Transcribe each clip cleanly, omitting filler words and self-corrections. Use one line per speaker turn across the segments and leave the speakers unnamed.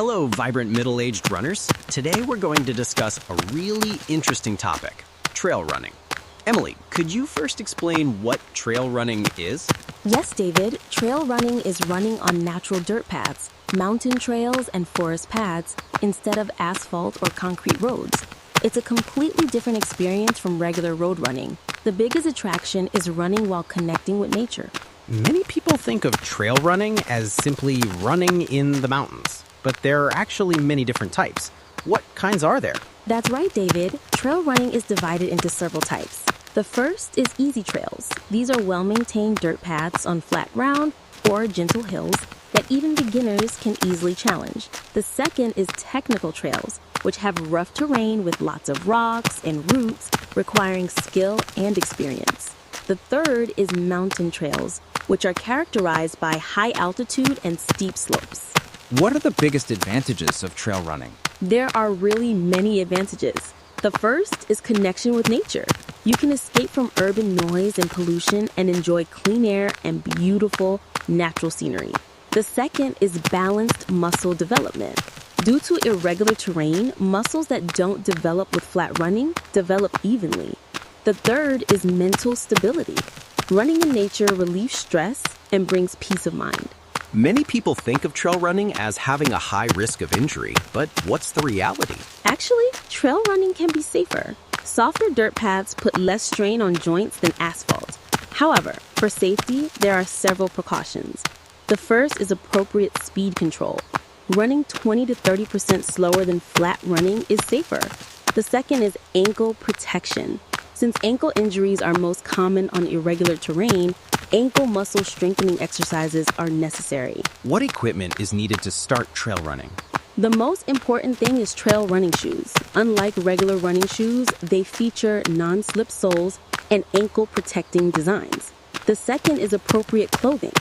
Hello, vibrant middle-aged runners. Today we're going to discuss a really interesting topic, trail running. Emily, could you first explain what trail running is?
Yes, David. Trail running is running on natural dirt paths, mountain trails, and forest paths instead of asphalt or concrete roads. It's a completely different experience from regular road running. The biggest attraction is running while connecting with nature.
Many people think of trail running as simply running in the mountains, but there are actually many different types. What kinds are there?
That's right, David. Trail running is divided into several types. The first is easy trails. These are well-maintained dirt paths on flat ground or gentle hills that even beginners can easily challenge. The second is technical trails, which have rough terrain with lots of rocks and roots requiring skill and experience. The third is mountain trails, which are characterized by high altitude and steep slopes.
What are the biggest advantages of trail running?
There are really many advantages. The first is connection with nature. You can escape from urban noise and pollution and enjoy clean air and beautiful natural scenery. The second is balanced muscle development. Due to irregular terrain, muscles that don't develop with flat running develop evenly. The third is mental stability. Running in nature relieves stress and brings peace of mind.
Many people think of trail running as having a high risk of injury, but what's the reality?
Actually, trail running can be safer. Softer dirt paths put less strain on joints than asphalt. However, for safety, there are several precautions. The first is appropriate speed control. Running 20 to 30% slower than flat running is safer. The second is ankle protection. Since ankle injuries are most common on irregular terrain, ankle muscle strengthening exercises are necessary.
What equipment is needed to start trail running?
The most important thing is trail running shoes. Unlike regular running shoes, they feature non-slip soles and ankle-protecting designs. The second is appropriate clothing.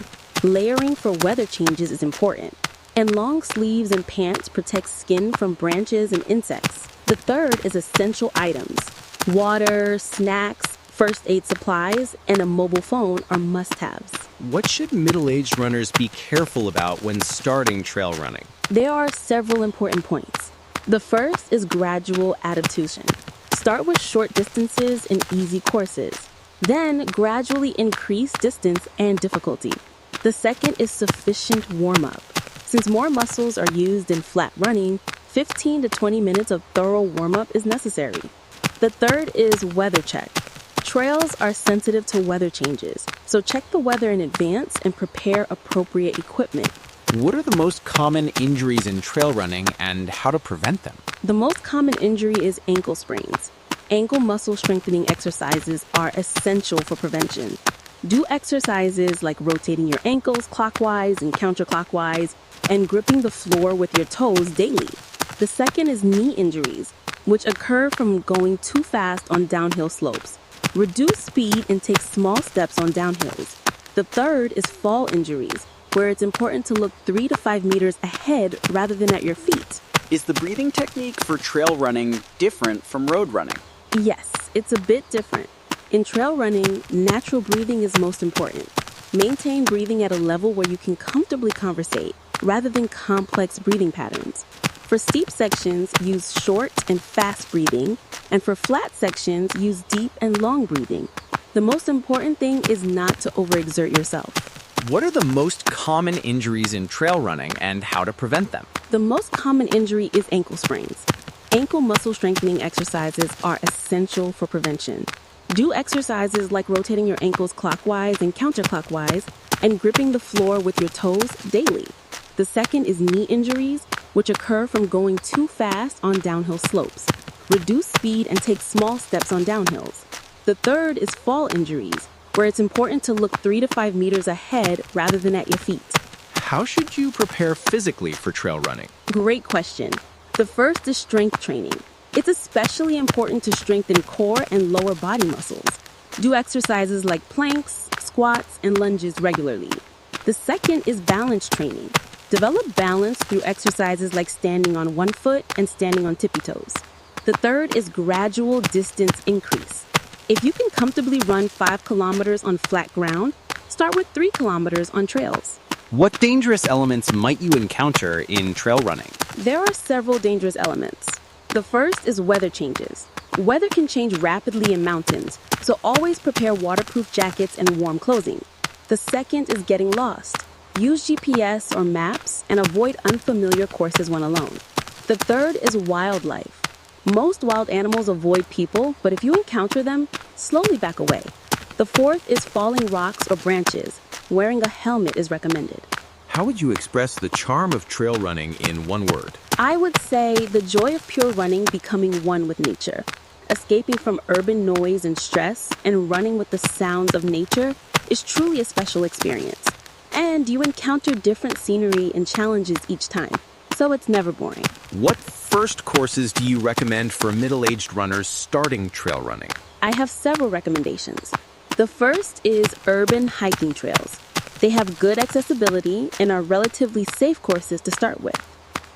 Layering for weather changes is important. And long sleeves and pants protect skin from branches and insects. The third is essential items. Water, snacks, first aid supplies, and a mobile phone are must-haves.
What should middle-aged runners be careful about when starting trail running?
There are several important points. The first is gradual adaptation. Start with short distances and easy courses. Then gradually increase distance and difficulty. The second is sufficient warm-up. Since more muscles are used in flat running, 15 to 20 minutes of thorough warm-up is necessary. The third is weather check. Trails are sensitive to weather changes, so check the weather in advance and prepare appropriate equipment.
What are the most common injuries in trail running and how to prevent them?
The most common injury is ankle sprains. Ankle muscle strengthening exercises are essential for prevention. Do exercises like rotating your ankles clockwise and counterclockwise and gripping the floor with your toes daily. The second is knee injuries, which occur from going too fast on downhill slopes. Reduce speed and take small steps on downhills. The third is fall injuries, where it's important to look 3 to 5 meters ahead rather than at your feet.
Is the breathing technique for trail running different from road running?
Yes, it's a bit different. In trail running, natural breathing is most important. Maintain breathing at a level where you can comfortably conversate, rather than complex breathing patterns. For steep sections, use short and fast breathing, and for flat sections, use deep and long breathing. The most important thing is not to overexert yourself.
What are the most common injuries in trail running and how to prevent them?
The most common injury is ankle sprains. Ankle muscle strengthening exercises are essential for prevention. Do exercises like rotating your ankles clockwise and counterclockwise and gripping the floor with your toes daily. The second is knee injuries, which occur from going too fast on downhill slopes. Reduce speed and take small steps on downhills. The third is fall injuries, where it's important to look 3 to 5 meters ahead rather than at your feet.
How should you prepare physically for trail running?
Great question. The first is strength training. It's especially important to strengthen core and lower body muscles. Do exercises like planks, squats, and lunges regularly. The second is balance training. Develop balance through exercises like standing on one foot and standing on tippy toes. The third is gradual distance increase. If you can comfortably run 5 kilometers on flat ground, start with 3 kilometers on trails.
What dangerous elements might you encounter in trail running?
There are several dangerous elements. The first is weather changes. Weather can change rapidly in mountains, so always prepare waterproof jackets and warm clothing. The second is getting lost. Use GPS or maps and avoid unfamiliar courses when alone. The third is wildlife. Most wild animals avoid people, but if you encounter them, slowly back away. The fourth is falling rocks or branches. Wearing a helmet is recommended.
How would you express the charm of trail running in one word?
I would say the joy of pure running, becoming one with nature. Escaping from urban noise and stress and running with the sounds of nature is truly a special experience. And you encounter different scenery and challenges each time, so it's never boring.
What first courses do you recommend for middle-aged runners starting trail running?
I have several recommendations. The first is urban hiking trails. They have good accessibility and are relatively safe courses to start with.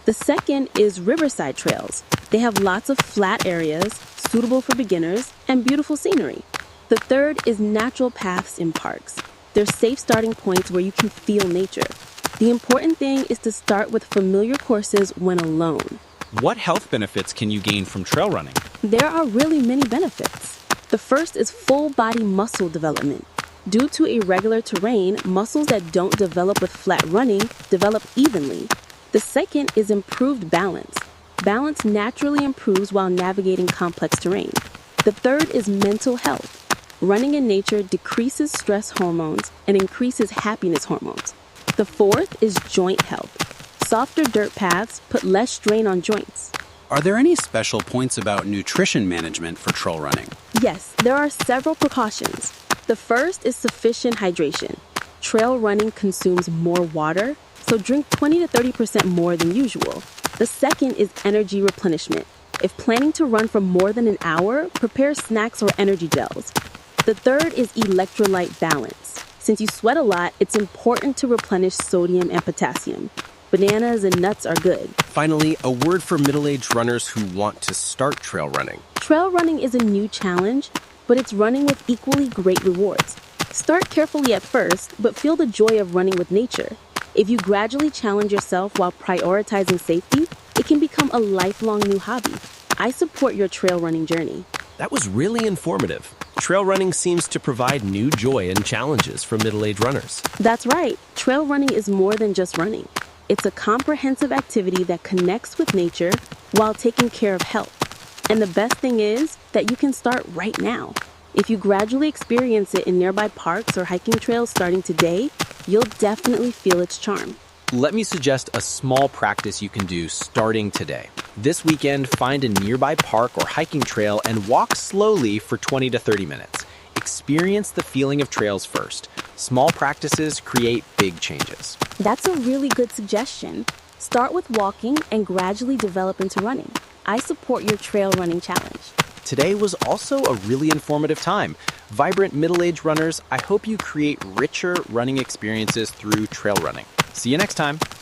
The second is riverside trails. They have lots of flat areas, suitable for beginners, and beautiful scenery. The third is natural paths in parks. They're safe starting points where you can feel nature. The important thing is to start with familiar courses when alone.
What health benefits can you gain from trail running?
There are really many benefits. The first is full body muscle development. Due to irregular terrain, muscles that don't develop with flat running develop evenly. The second is improved balance. Balance naturally improves while navigating complex terrain. The third is mental health. Running in nature decreases stress hormones and increases happiness hormones. The fourth is joint health. Softer dirt paths put less strain on joints.
Are there any special points about nutrition management for trail running?
Yes, there are several precautions. The first is sufficient hydration. Trail running consumes more water, so drink 20 to 30% more than usual. The second is energy replenishment. If planning to run for more than an hour, prepare snacks or energy gels. The third is electrolyte balance. Since you sweat a lot, it's important to replenish sodium and potassium. Bananas and nuts are good.
Finally, a word for middle-aged runners who want to start trail running.
Trail running is a new challenge, but it's running with equally great rewards. Start carefully at first, but feel the joy of running with nature. If you gradually challenge yourself while prioritizing safety, it can become a lifelong new hobby. I support your trail running journey.
That was really informative. Trail running seems to provide new joy and challenges for middle-aged runners.
That's right. Trail running is more than just running. It's a comprehensive activity that connects with nature while taking care of health. And the best thing is that you can start right now. If you gradually experience it in nearby parks or hiking trails starting today, you'll definitely feel its charm.
Let me suggest a small practice you can do starting today. This weekend, find a nearby park or hiking trail and walk slowly for 20 to 30 minutes. Experience the feeling of trails first. Small practices create big changes.
That's a really good suggestion. Start with walking and gradually develop into running. I support your trail running challenge.
Today was also a really informative time. Vibrant middle-aged runners, I hope you create richer running experiences through trail running. See you next time.